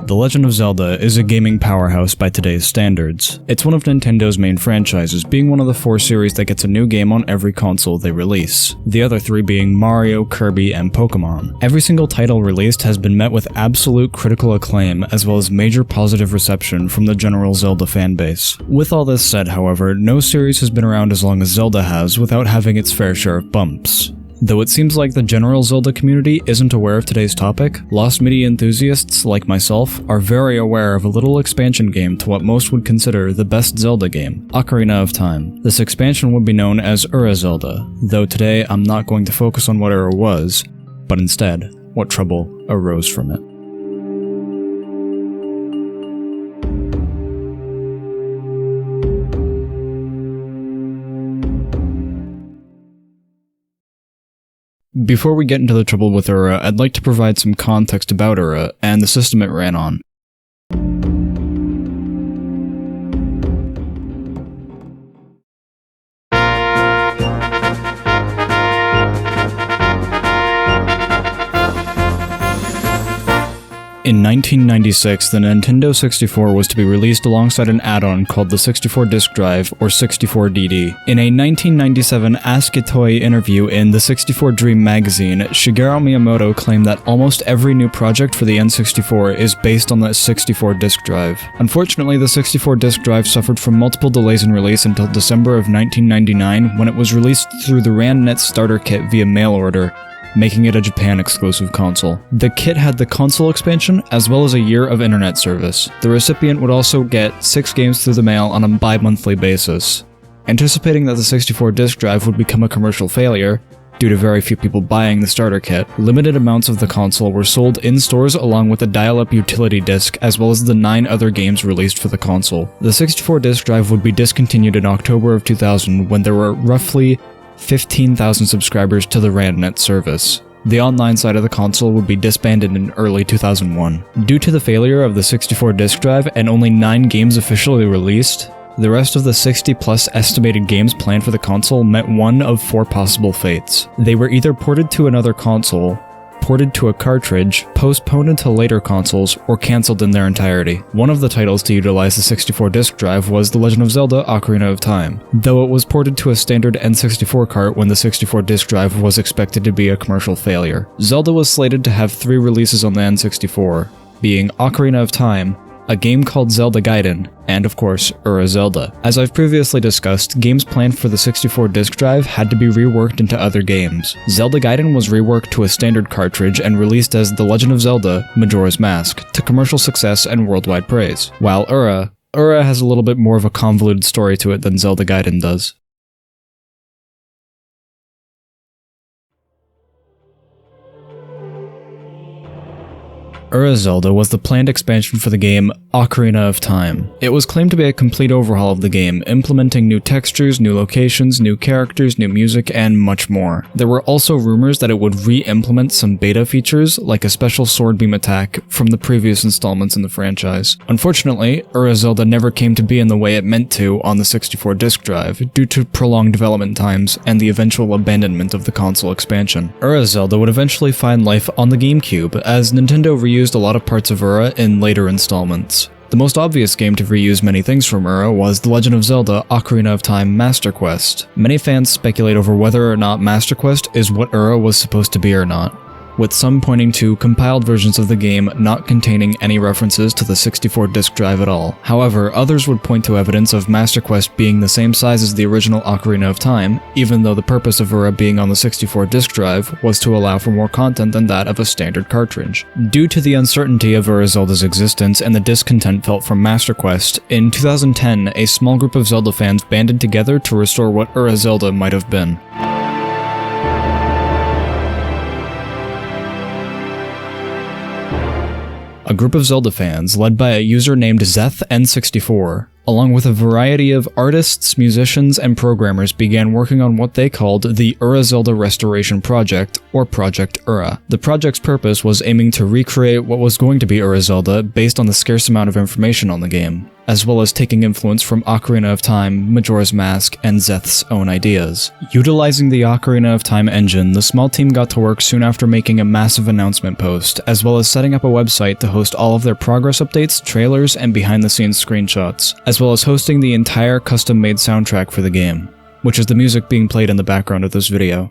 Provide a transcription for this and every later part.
The Legend of Zelda is a gaming powerhouse by today's standards. It's one of Nintendo's main franchises, being one of the 4 series that gets a new game on every console they release, the other 3 being Mario, Kirby, and Pokemon. Every single title released has been met with absolute critical acclaim, as well as major positive reception from the general Zelda fanbase. With all this said, however, no series has been around as long as Zelda has without having its fair share of bumps. Though it seems like the general Zelda community isn't aware of today's topic, lost media enthusiasts like myself are very aware of a little expansion game to what most would consider the best Zelda game, Ocarina of Time. This expansion would be known as Ura Zelda, though today I'm not going to focus on what Ura was, but instead, what trouble arose from it. Before we get into the trouble with Ura, I'd like to provide some context about Ura and the system it ran on. In 1996, the Nintendo 64 was to be released alongside an add-on called the 64 Disk Drive, or 64DD. In a 1997 Ask a Toy interview in the 64 Dream magazine, Shigeru Miyamoto claimed that almost every new project for the N64 is based on the 64 disk drive. Unfortunately, the 64 disk drive suffered from multiple delays in release until December of 1999, when it was released through the RANDNet starter kit via mail order, making it a Japan-exclusive console. The kit had the console expansion, as well as a year of internet service. The recipient would also get 6 games through the mail on a bi-monthly basis. Anticipating that the 64 disk drive would become a commercial failure, due to very few people buying the starter kit, limited amounts of the console were sold in stores along with a dial-up utility disc, as well as the 9 other games released for the console. The 64 disk drive would be discontinued in October of 2000 when there were roughly 15,000 subscribers to the RANDNet service. The online side of the console would be disbanded in early 2001. Due to the failure of the 64 disk drive and only 9 games officially released, the rest of the 60-plus estimated games planned for the console met one of 4 possible fates. They were either ported to another console, ported to a cartridge, postponed until later consoles, or cancelled in their entirety. One of the titles to utilize the 64 disk drive was The Legend of Zelda: Ocarina of Time, though it was ported to a standard N64 cart when the 64 disk drive was expected to be a commercial failure. Zelda was slated to have 3 releases on the N64, being Ocarina of Time, a game called Zelda Gaiden, and of course, Ura Zelda. As I've previously discussed, games planned for the 64 disk drive had to be reworked into other games. Zelda Gaiden was reworked to a standard cartridge and released as The Legend of Zelda: Majora's Mask, to commercial success and worldwide praise. While Ura has a little bit more of a convoluted story to it than Zelda Gaiden does. Ura Zelda was the planned expansion for the game Ocarina of Time. It was claimed to be a complete overhaul of the game, implementing new textures, new locations, new characters, new music, and much more. There were also rumors that it would re-implement some beta features, like a special sword beam attack from the previous installments in the franchise. Unfortunately, Ura Zelda never came to be in the way it meant to on the 64 disk drive, due to prolonged development times and the eventual abandonment of the console expansion. Ura Zelda would eventually find life on the GameCube, as Nintendo reused a lot of parts of Ura in later installments. The most obvious game to reuse many things from Ura was The Legend of Zelda: Ocarina of Time Master Quest. Many fans speculate over whether or not Master Quest is what Ura was supposed to be or not, with some pointing to compiled versions of the game not containing any references to the 64 disk drive at all. However, others would point to evidence of Master Quest being the same size as the original Ocarina of Time, even though the purpose of Ura being on the 64 disk drive was to allow for more content than that of a standard cartridge. Due to the uncertainty of Ura Zelda's existence and the discontent felt from Master Quest, in 2010, a small group of Zelda fans banded together to restore what Ura Zelda might have been. A group of Zelda fans, led by a user named Zeth N64, along with a variety of artists, musicians, and programmers, began working on what they called the Ura Zelda Restoration Project, or Project Ura. The project's purpose was aiming to recreate what was going to be Ura Zelda based on the scarce amount of information on the game. as well as taking influence from Ocarina of Time, Majora's Mask, and Zeth's own ideas. Utilizing the Ocarina of Time engine, the small team got to work soon after making a massive announcement post, as well as setting up a website to host all of their progress updates, trailers, and behind-the-scenes screenshots, as well as hosting the entire custom-made soundtrack for the game, which is the music being played in the background of this video.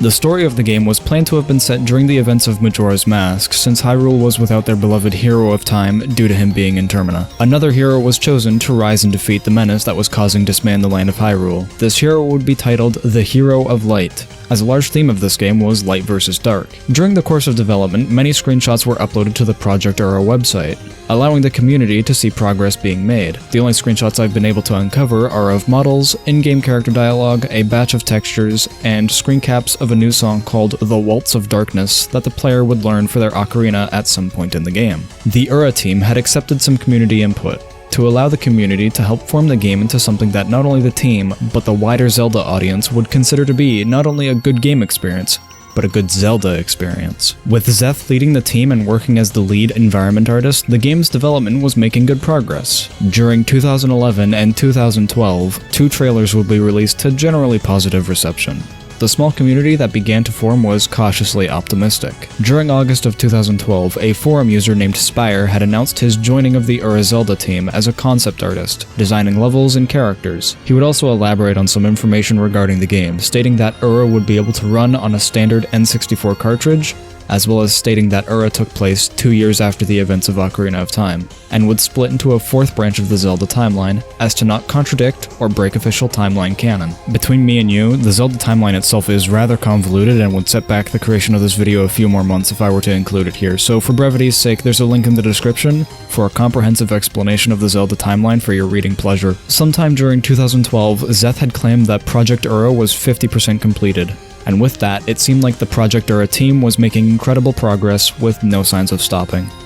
The story of the game was planned to have been set during the events of Majora's Mask, since Hyrule was without their beloved Hero of Time due to him being in Termina. Another hero was chosen to rise and defeat the menace that was causing dismay in the land of Hyrule. This hero would be titled the Hero of Light, as a large theme of this game was light versus dark. During the course of development, many screenshots were uploaded to the Project Ura website, allowing the community to see progress being made. The only screenshots I've been able to uncover are of models, in-game character dialogue, a batch of textures, and screen caps of a new song called The Waltz of Darkness that the player would learn for their ocarina at some point in the game. The Ura team had accepted some community input to allow the community to help form the game into something that not only the team, but the wider Zelda audience would consider to be not only a good game experience, but a good Zelda experience. With Zeth leading the team and working as the lead environment artist, the game's development was making good progress. During 2011 and 2012, 2 trailers would be released to generally positive reception. The small community that began to form was cautiously optimistic. During August of 2012, a forum user named Spire had announced his joining of the Ura Zelda team as a concept artist, designing levels and characters. He would also elaborate on some information regarding the game, stating that Ura would be able to run on a standard N64 cartridge, as well as stating that Ura took place 2 years after the events of Ocarina of Time, and would split into a 4th branch of the Zelda timeline, as to not contradict or break official timeline canon. Between me and you, the Zelda timeline itself is rather convoluted and would set back the creation of this video a few more months if I were to include it here, so for brevity's sake, there's a link in the description for a comprehensive explanation of the Zelda timeline for your reading pleasure. Sometime during 2012, Zeth had claimed that Project Ura was 50% completed, and with that, it seemed like the Project Ura team was making incredible progress with no signs of stopping. –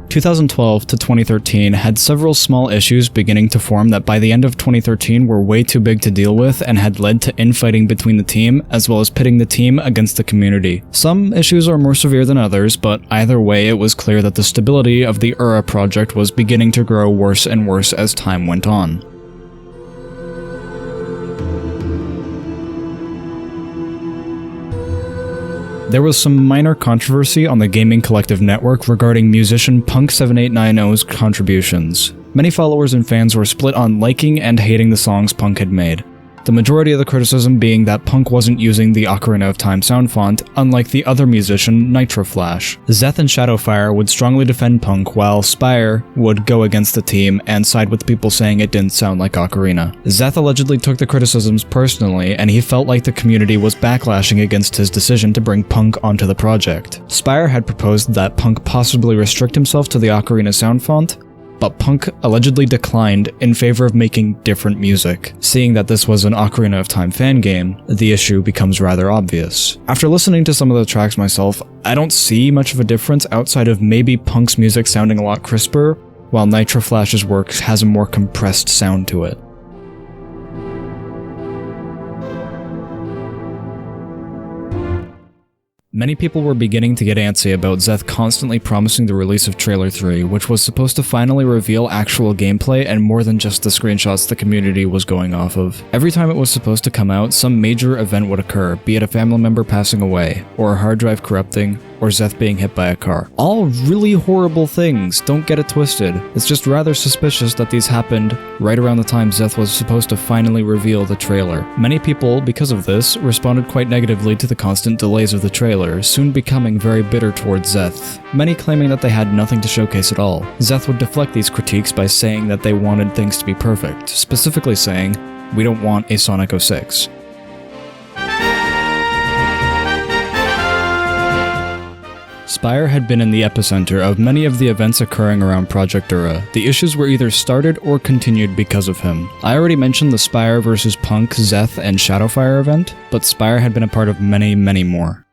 2012 to 2013 had several small issues beginning to form that by the end of 2013 were way too big to deal with and had led to infighting between the team, as well as pitting the team against the community. Some issues are more severe than others, but either way it was clear that the stability of the Ura project was beginning to grow worse and worse as time went on. There was some minor controversy on the gaming collective network regarding musician Punk7890's contributions. Many followers and fans were split on liking and hating the songs Punk had made. The majority of the criticism being that Punk wasn't using the Ocarina of Time sound font, unlike the other musician, Nitro Flash. Zeth and Shadowfire would strongly defend Punk, while Spire would go against the team and side with people saying it didn't sound like Ocarina. Zeth allegedly took the criticisms personally, and he felt like the community was backlashing against his decision to bring Punk onto the project. Spire had proposed that Punk possibly restrict himself to the Ocarina sound font, but Punk allegedly declined in favor of making different music. Seeing that this was an Ocarina of Time fan game, the issue becomes rather obvious. After listening to some of the tracks myself, I don't see much of a difference outside of maybe Punk's music sounding a lot crisper, while Nitro Flash's work has a more compressed sound to it. Many people were beginning to get antsy about Zeth constantly promising the release of Trailer 3, which was supposed to finally reveal actual gameplay and more than just the screenshots the community was going off of. Every time it was supposed to come out, some major event would occur, be it a family member passing away, or a hard drive corrupting, or Zeth being hit by a car. All really horrible things, don't get it twisted. It's just rather suspicious that these happened right around the time Zeth was supposed to finally reveal the trailer. Many people, because of this, responded quite negatively to the constant delays of the trailer, soon becoming very bitter towards Zeth, many claiming that they had nothing to showcase at all. Zeth would deflect these critiques by saying that they wanted things to be perfect, specifically saying, "We don't want a Sonic 06. Spire had been in the epicenter of many of the events occurring around Project Ura. The issues were either started or continued because of him. I already mentioned the Spire vs. Punk, Zeth, and Shadowfire event, but Spire had been a part of many, many more.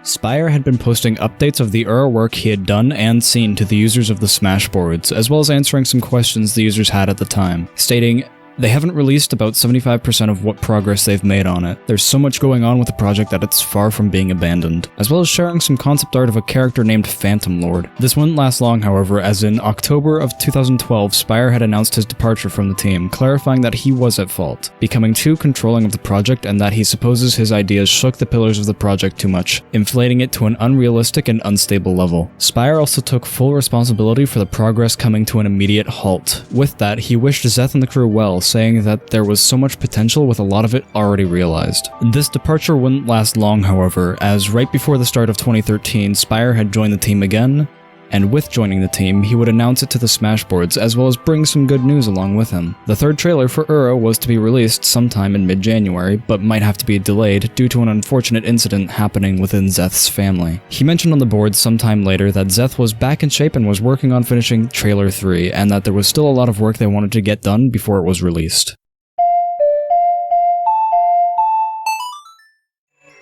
Spire had been posting updates of the Ura work he had done and seen to the users of the Smashboards, as well as answering some questions the users had at the time, stating, "They haven't released about 75% of what progress they've made on it. There's so much going on with the project that it's far from being abandoned," as well as sharing some concept art of a character named Phantom Lord. This wouldn't last long, however, as in October of 2012, Spire had announced his departure from the team, clarifying that he was at fault, becoming too controlling of the project and that he supposes his ideas shook the pillars of the project too much, inflating it to an unrealistic and unstable level. Spire also took full responsibility for the progress coming to an immediate halt. With that, he wished Zeth and the crew well, saying that there was so much potential with a lot of it already realized. This departure wouldn't last long, however, as right before the start of 2013, Spire had joined the team again, and with joining the team, he would announce it to the Smashboards as well as bring some good news along with him. The third trailer for Ura was to be released sometime in mid-January, but might have to be delayed due to an unfortunate incident happening within Zeth's family. He mentioned on the board sometime later that Zeth was back in shape and was working on finishing Trailer 3, and that there was still a lot of work they wanted to get done before it was released.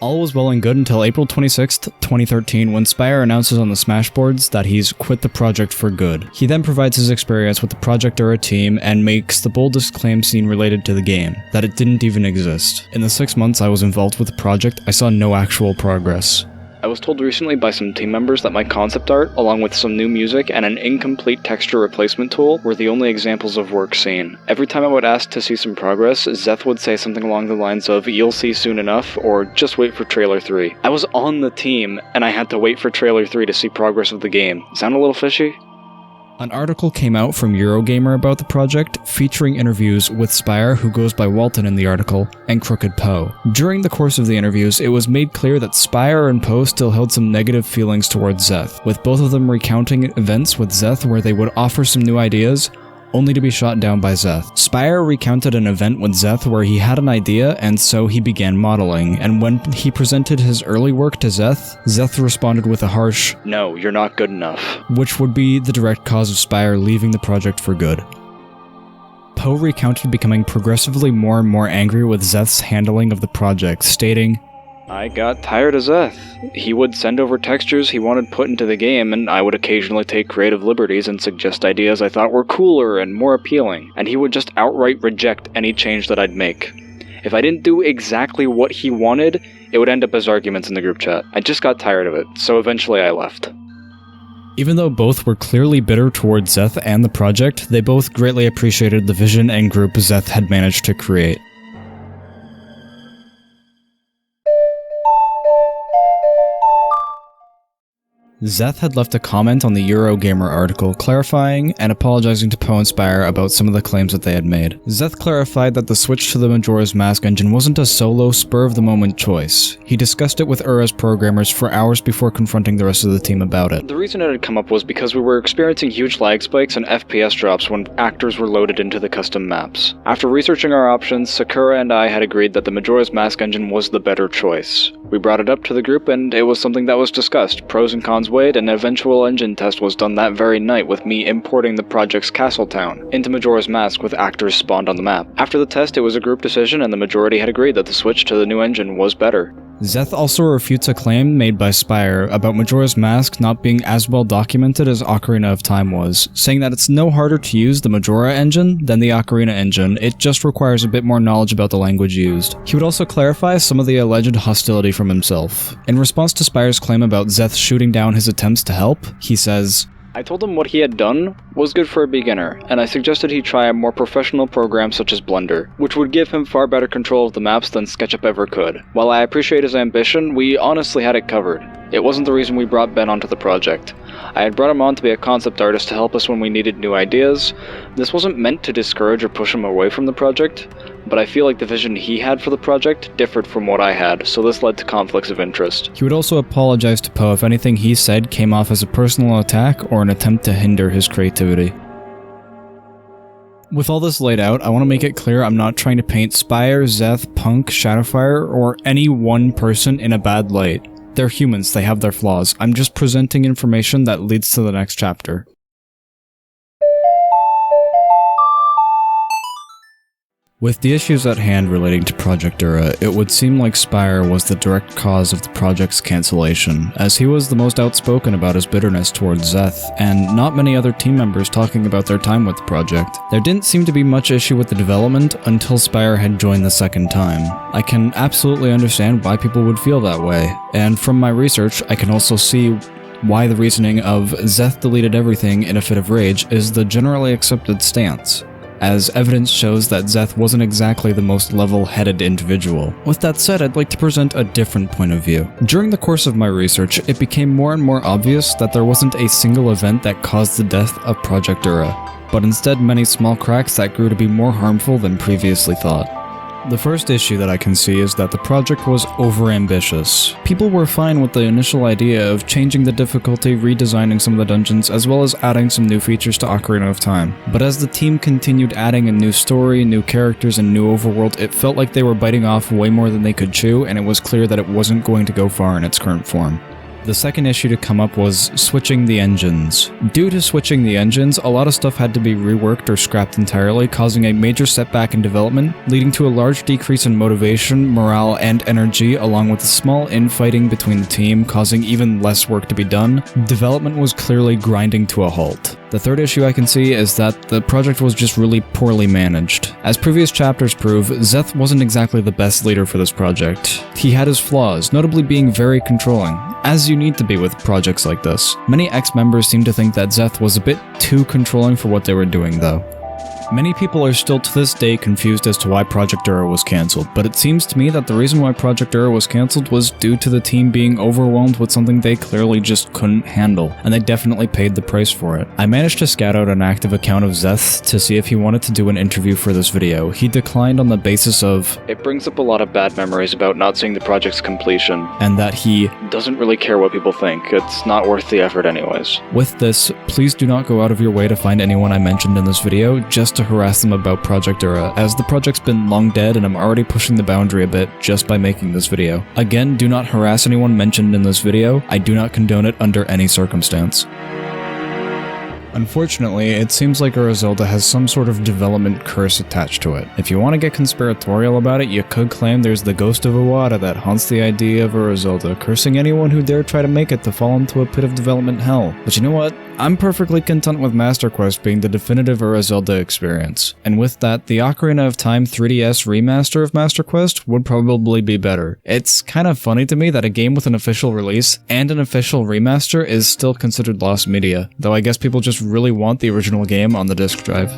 All was well and good until April 26th, 2013, when Spire announces on the Smashboards that he's quit the project for good. He then provides his experience with the Project Ura team and makes the boldest claim seen related to the game, that it didn't even exist. In the 6 months I was involved with the project, I saw no actual progress. I was told recently by some team members that my concept art, along with some new music and an incomplete texture replacement tool, were the only examples of work seen. Every time I would ask to see some progress, Zeth would say something along the lines of, "You'll see soon enough," or "Just wait for Trailer 3. I was on the team, and I had to wait for Trailer 3 to see progress of the game. Sound a little fishy? An article came out from EuroGamer about the project, featuring interviews with Spire, who goes by Walton in the article, and Crooked Poe. During the course of the interviews, it was made clear that Spire and Poe still held some negative feelings towards Zeth, with both of them recounting events with Zeth where they would offer some new ideas, only to be shot down by Zeth. Spire recounted an event with Zeth where he had an idea and so he began modeling, and when he presented his early work to Zeth, Zeth responded with a harsh, "No, you're not good enough," which would be the direct cause of Spire leaving the project for good. Poe recounted becoming progressively more and more angry with Zeth's handling of the project, stating, "I got tired of Zeth. He would send over textures he wanted put into the game, and I would occasionally take creative liberties and suggest ideas I thought were cooler and more appealing, and he would just outright reject any change that I'd make. If I didn't do exactly what he wanted, it would end up as arguments in the group chat. I just got tired of it, so eventually I left." Even though both were clearly bitter towards Zeth and the project, they both greatly appreciated the vision and group Zeth had managed to create. Zeth had left a comment on the EuroGamer article, clarifying and apologizing to Poe and Spire about some of the claims that they had made. Zeth clarified that the switch to the Majora's Mask engine wasn't a solo, spur-of-the-moment choice. He discussed it with Ura's programmers for hours before confronting the rest of the team about it. The reason it had come up was because we were experiencing huge lag spikes and FPS drops when actors were loaded into the custom maps. After researching our options, Sakura and I had agreed that the Majora's Mask engine was the better choice. We brought it up to the group and it was something that was discussed, pros and cons weighed, and an eventual engine test was done that very night with me importing the project's castle town into Majora's Mask with actors spawned on the map. After the test, it was a group decision and the majority had agreed that the switch to the new engine was better. Zeth also refutes a claim made by Spire about Majora's Mask not being as well documented as Ocarina of Time was, saying that it's no harder to use the Majora engine than the Ocarina engine, it just requires a bit more knowledge about the language used. He would also clarify some of the alleged hostility from himself. In response to Spire's claim about Zeth shooting down his attempts to help, he says, I told him what he had done was good for a beginner, and I suggested he try a more professional program such as Blender, which would give him far better control of the maps than SketchUp ever could. While I appreciate his ambition, we honestly had it covered. It wasn't the reason we brought Ben onto the project. I had brought him on to be a concept artist to help us when we needed new ideas. This wasn't meant to discourage or push him away from the project, but I feel like the vision he had for the project differed from what I had, so this led to conflicts of interest. He would also apologize to Poe if anything he said came off as a personal attack or an attempt to hinder his creativity. With all this laid out, I want to make it clear I'm not trying to paint Spire, Zeth, Punk, Shadowfire, or any one person in a bad light. They're humans, they have their flaws. I'm just presenting information that leads to the next chapter. With the issues at hand relating to Project Ura, it would seem like Spire was the direct cause of the project's cancellation, as he was the most outspoken about his bitterness towards Zeth, and not many other team members talking about their time with the project. There didn't seem to be much issue with the development until Spire had joined the second time. I can absolutely understand why people would feel that way, and from my research, I can also see why the reasoning of Zeth deleted everything in a fit of rage is the generally accepted stance, as evidence shows that Zeth wasn't exactly the most level-headed individual. With that said, I'd like to present a different point of view. During the course of my research, it became more and more obvious that there wasn't a single event that caused the death of Project Ura, but instead many small cracks that grew to be more harmful than previously thought. The first issue that I can see is that the project was overambitious. People were fine with the initial idea of changing the difficulty, redesigning some of the dungeons, as well as adding some new features to Ocarina of Time. But as the team continued adding a new story, new characters, and new overworld, it felt like they were biting off way more than they could chew, and it was clear that it wasn't going to go far in its current form. The second issue to come up was switching the engines. Due to switching the engines, a lot of stuff had to be reworked or scrapped entirely, causing a major setback in development, leading to a large decrease in motivation, morale, and energy, along with a small infighting between the team, causing even less work to be done. Development was clearly grinding to a halt. The third issue I can see is that the project was just really poorly managed. As previous chapters prove, Zeth wasn't exactly the best leader for this project. He had his flaws, notably being very controlling, as you need to be with projects like this. Many ex-members seem to think that Zeth was a bit too controlling for what they were doing though. Many people are still to this day confused as to why Project Ura was cancelled, but it seems to me that the reason why Project Ura was cancelled was due to the team being overwhelmed with something they clearly just couldn't handle, and they definitely paid the price for it. I managed to scout out an active account of Zeth to see if he wanted to do an interview for this video. He declined on the basis of, it brings up a lot of bad memories about not seeing the project's completion, and that he doesn't really care what people think. It's not worth the effort anyways. With this, please do not go out of your way to find anyone I mentioned in this video just to harass them about Project Ura, as the project's been long dead and I'm already pushing the boundary a bit just by making this video. Again, do not harass anyone mentioned in this video. I do not condone it under any circumstance. Unfortunately, it seems like Ura Zelda has some sort of development curse attached to it. If you want to get conspiratorial about it, you could claim there's the ghost of Iwata that haunts the idea of Ura Zelda, cursing anyone who dare try to make it to fall into a pit of development hell. But you know what? I'm perfectly content with Master Quest being the definitive Ura Zelda experience. And with that, the Ocarina of Time 3DS remaster of Master Quest would probably be better. It's kind of funny to me that a game with an official release and an official remaster is still considered lost media, though I guess people just really want the original game on the disc drive.